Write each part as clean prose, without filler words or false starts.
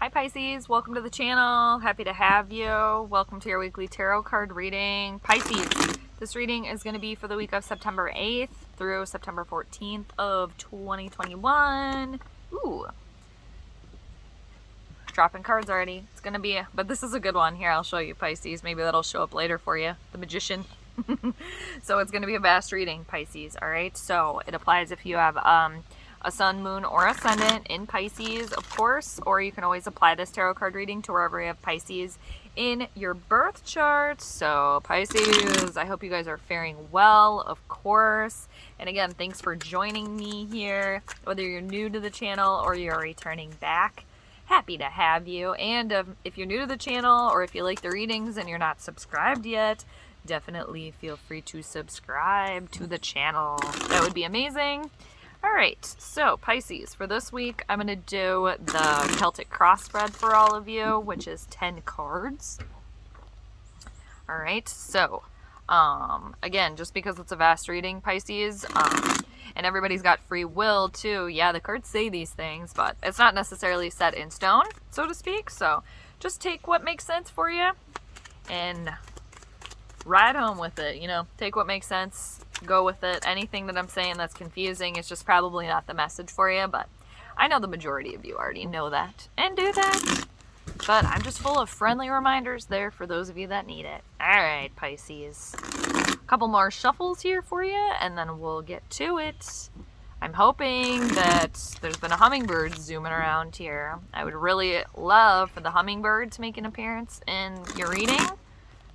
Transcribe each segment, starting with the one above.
Hi Pisces, welcome to the channel. Happy to have you. Welcome to your weekly tarot card reading. Pisces, this reading is going to be for the week of September 8th through September 14th of 2021. Ooh. Dropping cards already. It's going to be, but this is a good one. Here, I'll show you Pisces. Maybe that'll show up later for you. The Magician. So it's going to be a vast reading, Pisces. All right. So it applies if you have a sun, moon, or ascendant in Pisces, of course, or you can always apply this tarot card reading to wherever you have Pisces in your birth chart. So Pisces, I hope you guys are faring well, of course. And again, thanks for joining me here, whether you're new to the channel or you're returning back. Happy to have you. And if you're new to the channel or if you like the readings and you're not subscribed yet, definitely feel free to subscribe to the channel. That would be amazing. All right, so Pisces, for this week, I'm going to do the Celtic cross spread for all of you, which is 10 cards. All right, so again, just because it's a vast reading, Pisces, and everybody's got free will too. Yeah, the cards say these things, but it's not necessarily set in stone, so to speak. So just take what makes sense for you and ride home with it. You know, take what makes sense, go with it. Anything that I'm saying that's confusing is just probably not the message for you, but I know the majority of you already know that and do that. But I'm just full of friendly reminders there for those of you that need it. All right, Pisces. A couple more shuffles here for you, and then we'll get to it. I'm hoping that there's been a hummingbird zooming around here. I would really love for the hummingbird to make an appearance in your reading.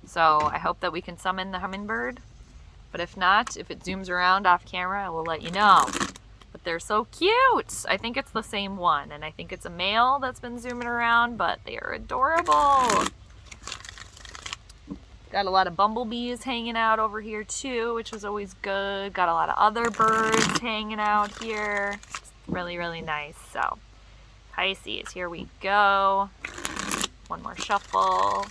So I hope that we can summon the hummingbird. But if not, if it zooms around off camera, I will let you know. But they're so cute. I think it's the same one. And I think it's a male that's been zooming around, but they are adorable. Got a lot of bumblebees hanging out over here too, which was always good. Got a lot of other birds hanging out here. It's really, really nice. So Pisces, here we go. One more shuffle.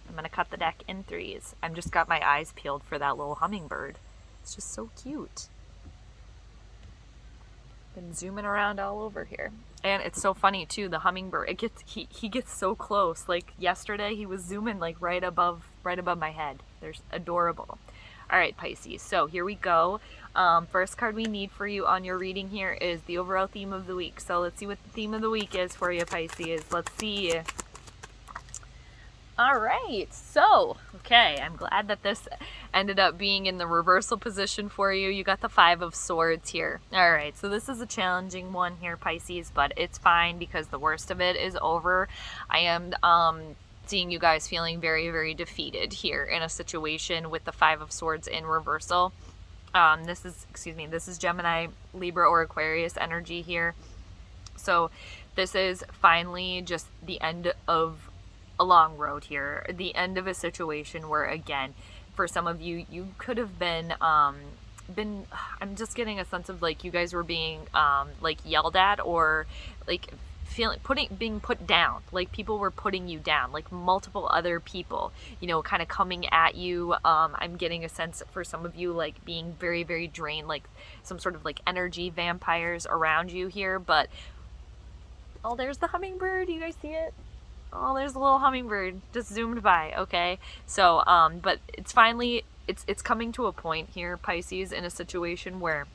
I'm going to cut the deck in threes. I've just got my eyes peeled for that little hummingbird. It's just so cute. Been zooming around all over here. And it's so funny too, the hummingbird, he gets so close. Like yesterday he was zooming like right above my head. They're adorable. All right, Pisces. So here we go. First card we need for you on your reading here is the overall theme of the week. So let's see what the theme of the week is for you, Pisces. Let's see. All right, so, okay, I'm glad that this ended up being in the reversal position for you. You got the Five of Swords here. All right, so this is a challenging one here, Pisces, but it's fine because the worst of it is over. I am seeing you guys feeling very, very defeated here in a situation with the Five of Swords in reversal. This is Gemini, Libra, or Aquarius energy here. So this is finally just the end of a long road here, the end of a situation where, again, for some of you, you could have been I'm just getting a sense of like you guys were being like yelled at, or like being put down, like people were putting you down, like multiple other people, you know, kind of coming at you. I'm getting a sense for some of you like being very, very drained, like some sort of like energy vampires around you here. But oh, there's the hummingbird. You guys see it? Oh, there's a little hummingbird just zoomed by. Okay, so but it's finally it's coming to a point here, Pisces, in a situation where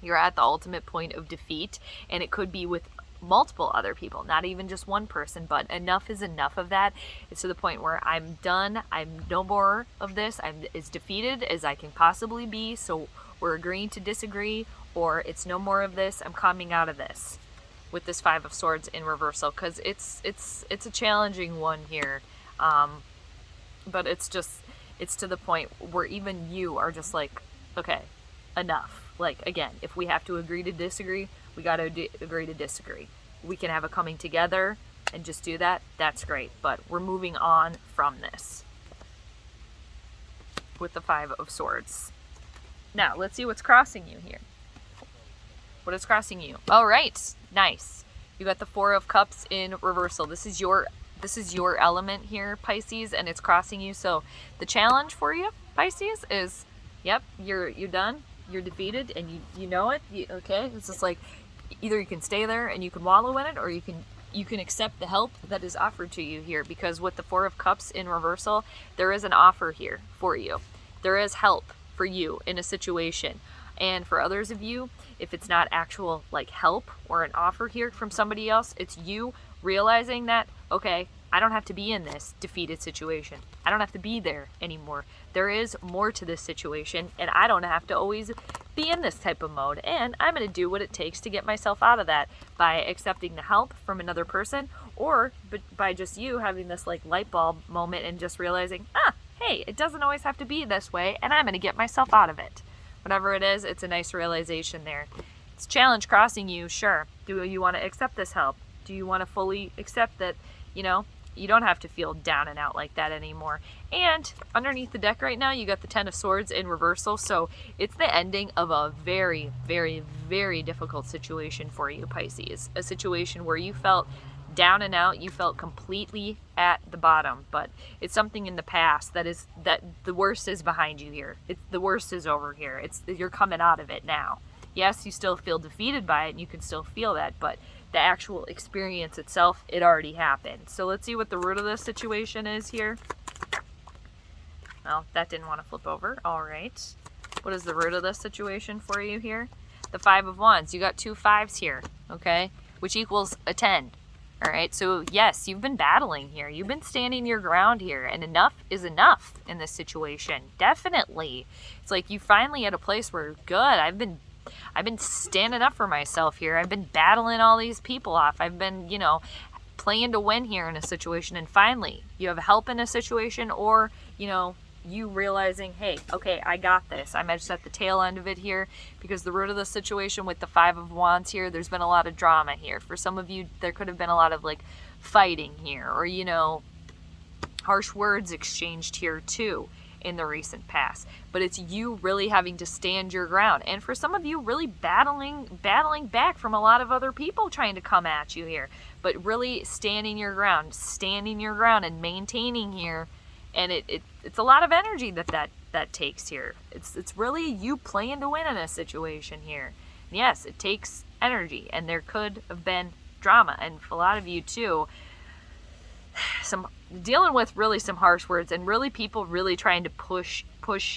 you're at the ultimate point of defeat, and it could be with multiple other people, not even just one person, but enough is enough of that. It's to the point where I'm done. I'm no more of this. I'm as defeated as I can possibly be. So we're agreeing to disagree, or it's no more of this. I'm coming out of this with this Five of Swords in reversal, because it's a challenging one here, but it's to the point where even you are just like, okay, enough. Like, again, if we have to agree to disagree, we got to agree to disagree. We can have a coming together and just do that. That's great, but we're moving on from this with the Five of Swords. Now let's see what's crossing you here. What is crossing you? All right, nice. You got the Four of Cups in reversal. This is your element here, Pisces, and it's crossing you. So the challenge for you, Pisces, is, yep, you're done. You're defeated, and you know it. Okay, it's just like either you can stay there and you can wallow in it, or you can you can accept the help that is offered to you here, because with the Four of Cups in reversal, there is an offer here for you. There is help for you in a situation. And for others of you, if it's not actual like help or an offer here from somebody else, it's you realizing that, okay, I don't have to be in this defeated situation. I don't have to be there anymore. There is more to this situation, and I don't have to always be in this type of mode. And I'm going to do what it takes to get myself out of that by accepting the help from another person, or by just you having this like light bulb moment and just realizing, hey, it doesn't always have to be this way, and I'm going to get myself out of it. Whatever it is, it's a nice realization there. It's a challenge crossing you, sure. Do you want to accept this help? Do you want to fully accept that, you don't have to feel down and out like that anymore? And underneath the deck right now, you got the Ten of Swords in reversal. So it's the ending of a very, very, very difficult situation for you, Pisces. A situation where you felt down and out, you felt completely at the bottom, but it's something in the past that the worst is behind you here. The worst is over here. You're coming out of it now. Yes, you still feel defeated by it, and you can still feel that, but the actual experience itself, it already happened. So let's see what the root of this situation is here. Well, that didn't want to flip over. All right. What is the root of this situation for you here? The Five of Wands. You got 2 5s here, okay? Which equals a 10. All right. So yes, you've been battling here. You've been standing your ground here, and enough is enough in this situation. Definitely. It's like you finally at a place where, good, I've been standing up for myself here. I've been battling all these people off. I've been, playing to win here in a situation. And finally, you have help in a situation, or, you realizing, hey, okay, I got this. I'm just at the tail end of it here, because the root of the situation with the Five of Wands here, there's been a lot of drama here. For some of you, there could have been a lot of like fighting here, or, harsh words exchanged here too in the recent past. But it's you really having to stand your ground, and for some of you really battling back from a lot of other people trying to come at you here, but really standing your ground and maintaining here. And it's a lot of energy that takes here. It's really you playing to win in a situation here. And yes, it takes energy, and there could have been drama, and for a lot of you too, some dealing with really some harsh words, and really people really trying to push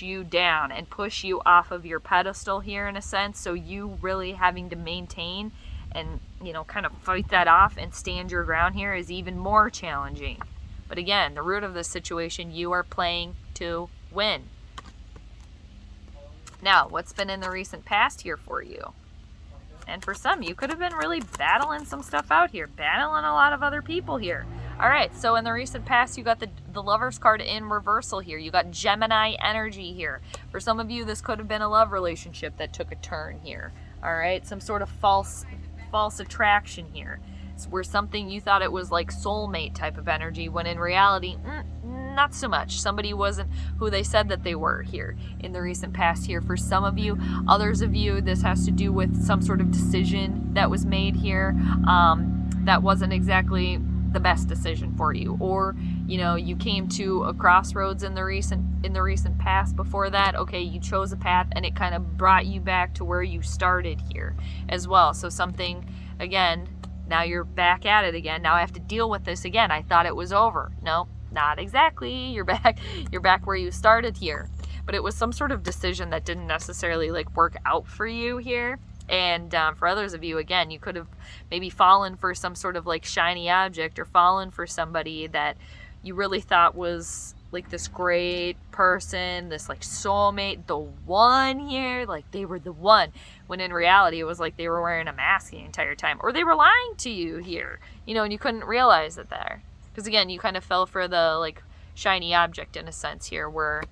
you down and push you off of your pedestal here in a sense. So you really having to maintain and kind of fight that off and stand your ground here is even more challenging. But again, the root of this situation, you are playing to win. Now, what's been in the recent past here for you? And for some, you could have been really battling some stuff out here, battling a lot of other people here. All right, so in the recent past, you got the Lover's card in reversal here. You got Gemini energy here. For some of you, this could have been a love relationship that took a turn here. All right, some sort of false attraction here, where something you thought it was like soulmate type of energy, when in reality, not so much. Somebody wasn't who they said that they were here in the recent past here. For some of you, others of you, this has to do with some sort of decision that was made here that wasn't exactly the best decision for you, or you came to a crossroads in the recent past. Before that, okay, you chose a path, and it kind of brought you back to where you started here as well. So something, again, now you're back at it again. Now I have to deal with this again. I thought it was over. No, not exactly. You're back where you started here. But it was some sort of decision that didn't necessarily like work out for you here. And for others of you, again, you could have maybe fallen for some sort of like shiny object, or fallen for somebody that you really thought was like this great person, this like soulmate, the one here, like they were the one, when in reality it was like they were wearing a mask the entire time, or they were lying to you here, and you couldn't realize it there, because again, you kind of fell for the like shiny object in a sense here, where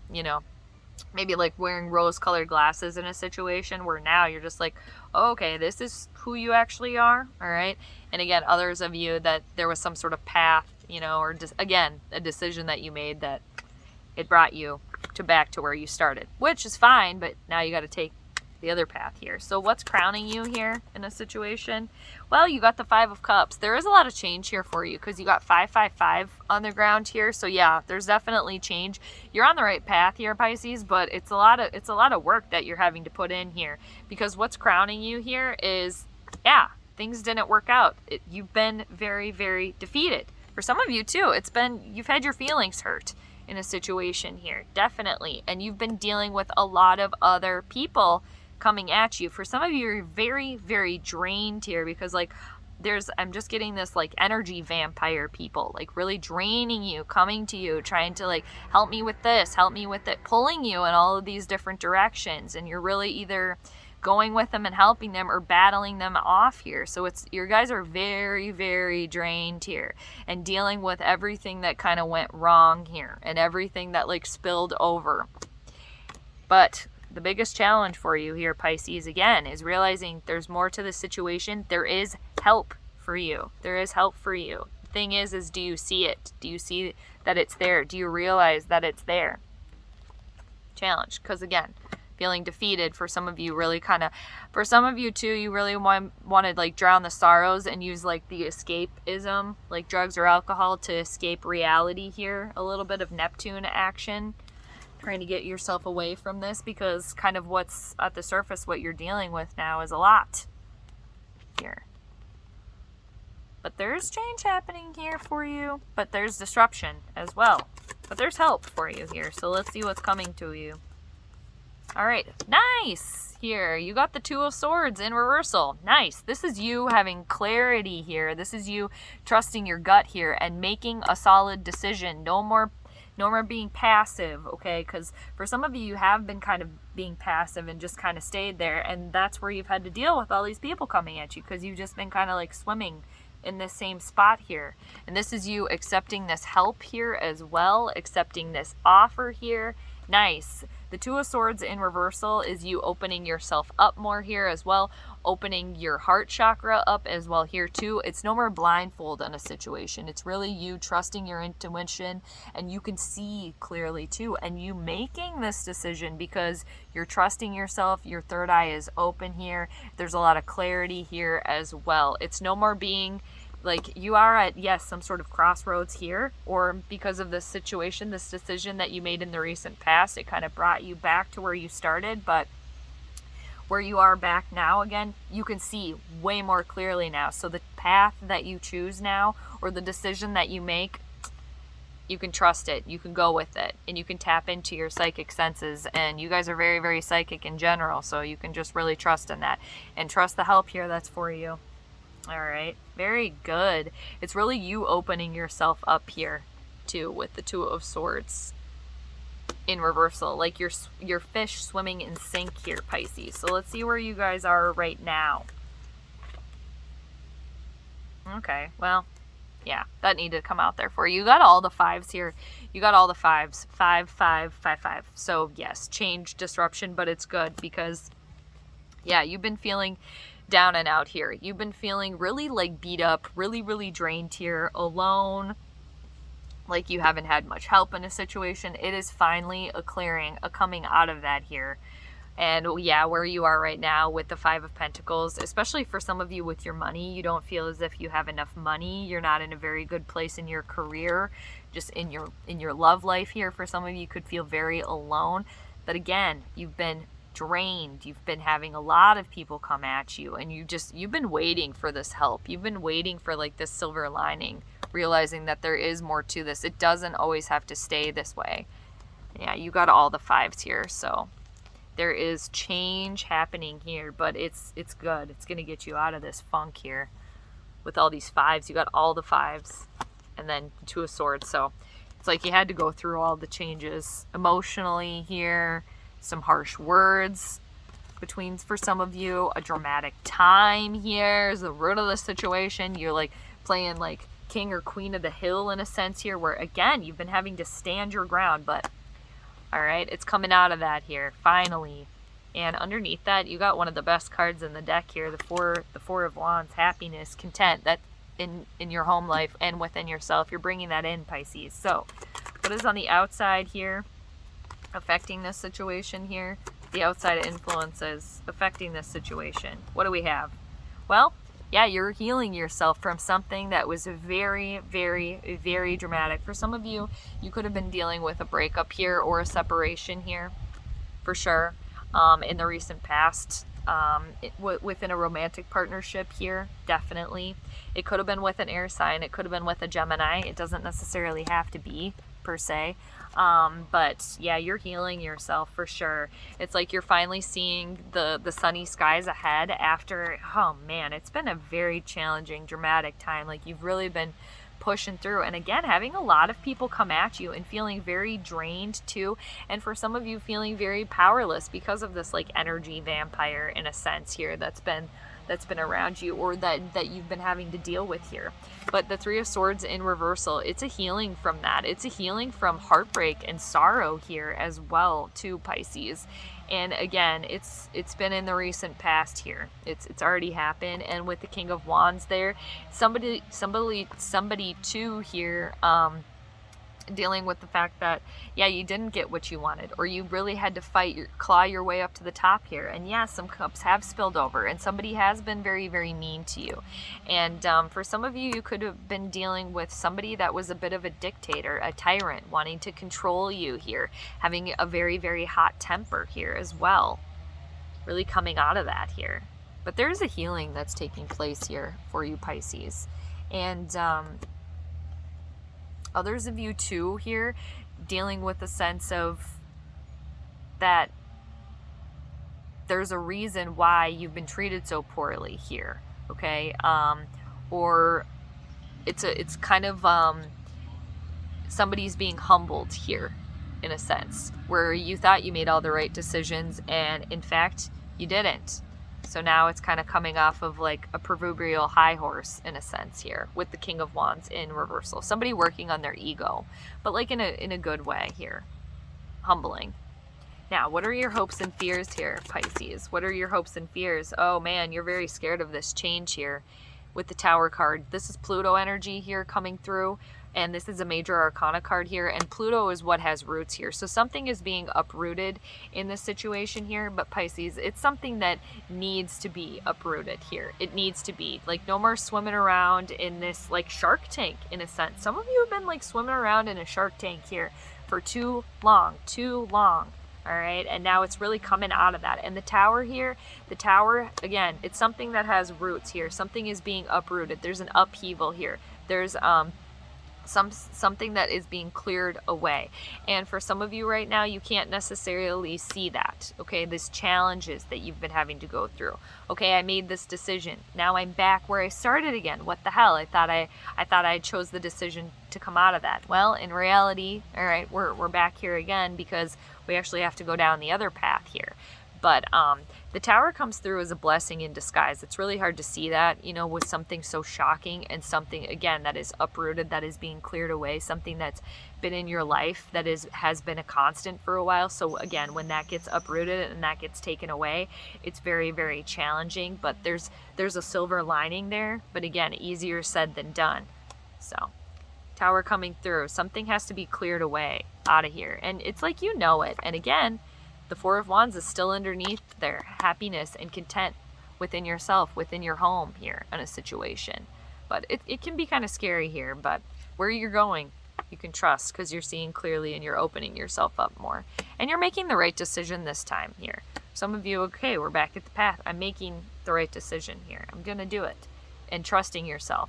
maybe like wearing rose-colored glasses in a situation where now you're just like, oh, okay, this is who you actually are. All right. And again, others of you, that there was some sort of path, or just, again, a decision that you made that it brought you back to where you started, which is fine, but now you got to take the other path here. So what's crowning you here in a situation? Well, you got the Five of Cups. There is a lot of change here for you, because you got 555 on the ground here. So yeah, there's definitely change. You're on the right path here, Pisces, but it's a lot of work that you're having to put in here, because what's crowning you here is, yeah, things didn't work out. You've been very, very defeated. For some of you too, you've had your feelings hurt in a situation here, definitely. And you've been dealing with a lot of other people coming at you. For some of you, you're very, very drained here because like I'm just getting this like energy vampire people, like really draining you, coming to you, trying to like help me with this, help me with it, pulling you in all of these different directions. And you're really either going with them and helping them or battling them off here. So your guys are very, very drained here and dealing with everything that kind of went wrong here and everything that like spilled over. But the biggest challenge for you here, Pisces, again, is realizing there's more to the situation. There is help for you. There is help for you. The thing is do you see it? Do you see that it's there? Do you realize that it's there? Challenge. Because again, feeling defeated for some of you really for some of you too, you really want to like drown the sorrows and use like the escapism, like drugs or alcohol to escape reality here. A little bit of Neptune action. Trying to get yourself away from this because kind of what's at the surface, what you're dealing with now is a lot here. But there's change happening here for you, but there's disruption as well. But there's help for you here. So let's see what's coming to you. All right, nice. Here, you got the Two of Swords in reversal. Nice. This is you having clarity here. This is you trusting your gut here and making a solid decision. No more being passive, okay? Because for some of you, you have been kind of being passive and just kind of stayed there. And that's where you've had to deal with all these people coming at you because you've just been kind of like swimming in this same spot here. And this is you accepting this help here as well, accepting this offer here. Nice. The Two of Swords in reversal is you opening yourself up more here as well, opening your heart chakra up as well here too. It's no more blindfold in a situation. It's really you trusting your intuition and you can see clearly too. And you making this decision because you're trusting yourself. Your third eye is open here. There's a lot of clarity here as well. It's no more being like you are at, yes, some sort of crossroads here, or because of this situation, this decision that you made in the recent past, it kind of brought you back to where you started, but where you are back now again, you can see way more clearly now. So the path that you choose now, or the decision that you make, you can trust it, you can go with it, and you can tap into your psychic senses. And you guys are very, very psychic in general, so you can just really trust in that and trust the help here that's for you. All right, very good. It's really you opening yourself up here too with the Two of Swords in reversal, like your fish swimming in sync here, Pisces. So let's see where you guys are right now. Okay, well, yeah, that needed to come out there for you. You got all the fives here. You got all the fives. 5, 5, 5, 5. So yes, change, disruption, but it's good because, yeah, you've been feeling down and out here. You've been feeling really like beat up, really, really drained here, alone, like you haven't had much help in a situation. It is finally a clearing, a coming out of that here. And yeah, where you are right now with the Five of Pentacles, especially for some of you with your money, you don't feel as if you have enough money. You're not in a very good place in your career, just in your love life here. For some of you, could feel very alone. But again, you've been drained. You've been having a lot of people come at you, and you've been waiting for this help. You've been waiting for like this silver lining, realizing that there is more to this. It doesn't always have to stay this way. Yeah, you got all the fives here, so there is change happening here, but it's good. It's going to get you out of this funk here with all these fives. You got all the fives and then Two of Swords. So it's like you had to go through all the changes emotionally here, some harsh words for some of you, a dramatic time here is the root of the situation. You're like playing like king or queen of the hill in a sense here, where again, you've been having to stand your ground, but all right, it's coming out of that here, finally. And underneath that, you got one of the best cards in the deck here, the Four of Wands, happiness, content, that in your home life and within yourself. You're bringing that in, Pisces. So what is on the outside here affecting this situation here? The outside influences affecting this situation. What do we have? Well, yeah, you're healing yourself from something that was very, very, very dramatic. For some of you, you could have been dealing with a breakup here or a separation here, for sure, in the recent past. within a romantic partnership here, definitely. It could have been with an air sign. It could have been with a Gemini. It doesn't necessarily have to be, per se. But yeah, you're healing yourself for sure. It's like you're finally seeing the sunny skies ahead after, oh man, it's been a very challenging, dramatic time. Like you've really been pushing through, and again, having a lot of people come at you and feeling very drained too, and for some of you feeling very powerless because of this like energy vampire in a sense here that's been around you, or that you've been having to deal with here. But the Three of Swords in reversal, it's a healing from that. It's a healing from heartbreak and sorrow here as well too, Pisces. And again, it's been in the recent past here. It's already happened. And with the King of Wands there, somebody too here, dealing with the fact that, yeah, you didn't get what you wanted, or you really had to claw your way up to the top here. And yeah, some cups have spilled over, and somebody has been very, very mean to you. And for some of you, you could have been dealing with somebody that was a bit of a dictator, a tyrant, wanting to control you here, having a very, very hot temper here as well. Really coming out of that here. But there's a healing that's taking place here for you, Pisces. And others of you too here dealing with a sense of that there's a reason why you've been treated so poorly here, okay? Or it's kind of somebody's being humbled here in a sense, where you thought you made all the right decisions and in fact you didn't. So now it's kind of coming off of like a proverbial high horse in a sense here with the King of Wands in reversal. Somebody working on their ego, but like in a good way here. Humbling. Now, what are your hopes and fears here, Pisces? What are your hopes and fears? Oh man, you're very scared of this change here with the Tower card. This is Pluto energy here coming through. And this is a major arcana card here, and Pluto is what has roots here. So something is being uprooted in this situation here, but Pisces, it's something that needs to be uprooted here. It needs to be. Like, no more swimming around in this, like, shark tank, in a sense. Some of you have been, like, swimming around in a shark tank here for too long. All right, and now it's really coming out of that. And the Tower here, the Tower, again, it's something that has roots here. Something is being uprooted. There's an upheaval here. There's, something that is being cleared away. And for some of you right now, you can't necessarily see that, okay? These challenges that you've been having to go through. Okay, I made this decision. Now I'm back where I started again. What the hell? I thought I chose the decision to come out of that. Well, in reality, all right, we're back here again because we actually have to go down the other path here. But the Tower comes through as a blessing in disguise. It's really hard to see that, you know, with something so shocking and something, again, that is uprooted, that is being cleared away, something that's been in your life that has been a constant for a while. So again, when that gets uprooted and that gets taken away, it's very, very challenging. But there's a silver lining there. But again, easier said than done. So Tower coming through. Something has to be cleared away out of here. And it's like you know it. And again, the Four of Wands is still underneath there. Happiness and content within yourself, within your home here in a situation. But it can be kind of scary here. But where you're going, you can trust because you're seeing clearly and you're opening yourself up more. And you're making the right decision this time here. Some of you, okay, we're back at the path. I'm making the right decision here. I'm going to do it. And trusting yourself.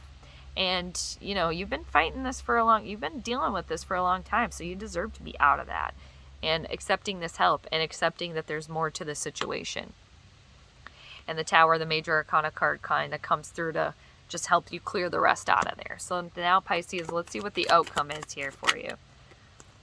And, you know, you've been fighting this you've been dealing with this for a long time. So you deserve to be out of that. And accepting this help and accepting that there's more to the situation. And the Tower, the major arcana card, kind of comes through to just help you clear the rest out of there. So now, Pisces, let's see what the outcome is here for you.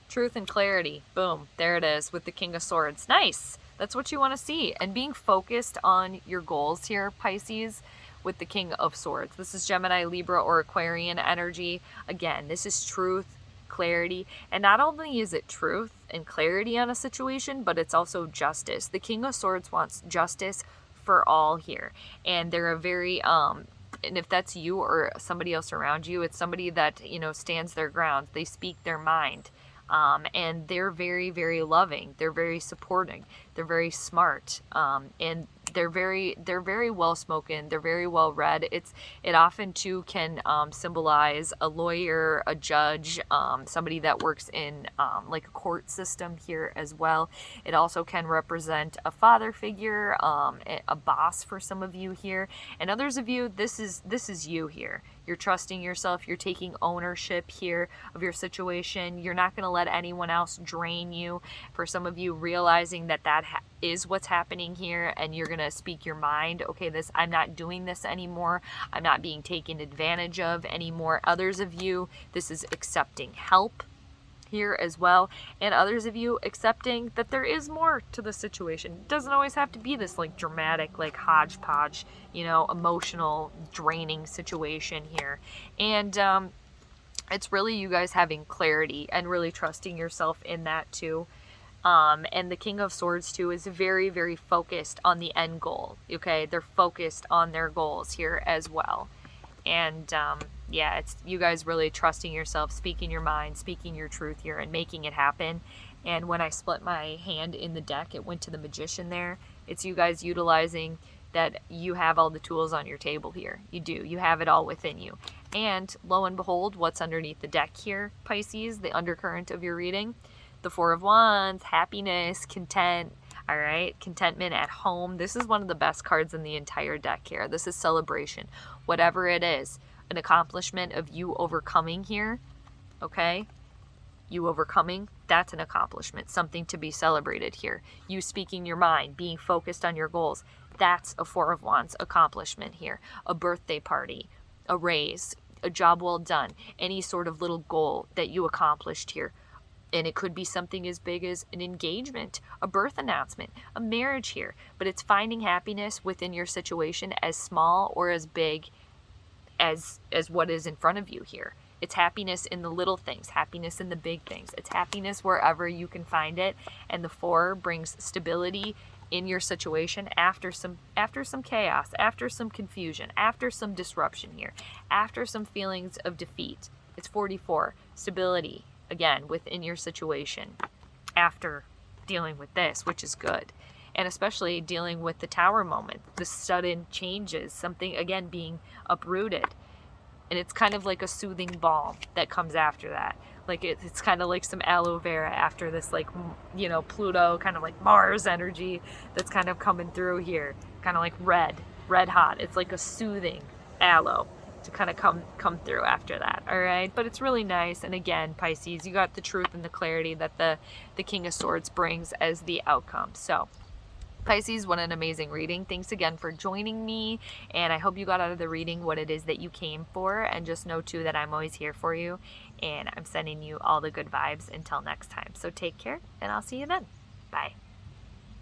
Truth and clarity. Boom. There it is with the King of Swords. Nice. That's what you want to see. And being focused on your goals here, Pisces, with the King of Swords. This is Gemini, Libra, or Aquarian energy. Again, this is truth, clarity, and not only is it truth and clarity on a situation, but it's also justice. The King of Swords wants justice for all here, and they're a very and if that's you or somebody else around you, it's somebody that, you know, stands their ground. They speak their mind, and they're very, very loving. They're very supporting. They're very smart, and they're very well spoken, they're very well read. It often too can symbolize a lawyer, a judge, somebody that works in like a court system here as well. It also can represent a father figure, a boss for some of you here, and others of you, this is you here. You're trusting yourself. You're taking ownership here of your situation. You're not going to let anyone else drain you. For some of you, realizing that is what's happening here, and you're going to speak your mind. Okay, I'm not doing this anymore. I'm not being taken advantage of anymore. Others of you, this is accepting help here as well, and others of you accepting that there is more to the situation. It doesn't always have to be this like dramatic, like hodgepodge, emotional draining situation here. And it's really you guys having clarity and really trusting yourself in that too. And the King of Swords too is very, very focused on the end goal. Okay, they're focused on their goals here as well. And yeah, it's you guys really trusting yourself, speaking your mind, speaking your truth here, and making it happen. And when I split my hand in the deck, it went to the Magician there. It's you guys utilizing that you have all the tools on your table here. You do. You have it all within you. And lo and behold, what's underneath the deck here, Pisces, the undercurrent of your reading? The Four of Wands, happiness, content. All right, contentment at home. This is one of the best cards in the entire deck here. This is celebration. Whatever it is, an accomplishment of you overcoming here, okay? You overcoming, that's an accomplishment, something to be celebrated here. You speaking your mind, being focused on your goals, that's a Four of Wands accomplishment here. A birthday party, a raise, a job well done, any sort of little goal that you accomplished here. And it could be something as big as an engagement, a birth announcement, a marriage here. But it's finding happiness within your situation, as small or as big as what is in front of you here. It's happiness in the little things, happiness in the big things. It's happiness wherever you can find it. And the Four brings stability in your situation after some chaos, after some confusion, after some disruption here, after some feelings of defeat. It's 44, stability, again, within your situation after dealing with this, which is good. And especially dealing with the Tower moment, the sudden changes, something, again, being uprooted. And it's kind of like a soothing balm that comes after that. Like it's kind of like some aloe vera after this, like, Pluto, kind of like Mars energy that's kind of coming through here. Kind of like red hot. It's like a soothing aloe to kind of come through after that. All right, but it's really nice. And again, Pisces, you got the truth and the clarity that the King of Swords brings as the outcome. So Pisces, what an amazing reading. Thanks again for joining me, and I hope you got out of the reading what it is that you came for. And just know too that I'm always here for you, and I'm sending you all the good vibes until next time. So take care, and I'll see you then. Bye.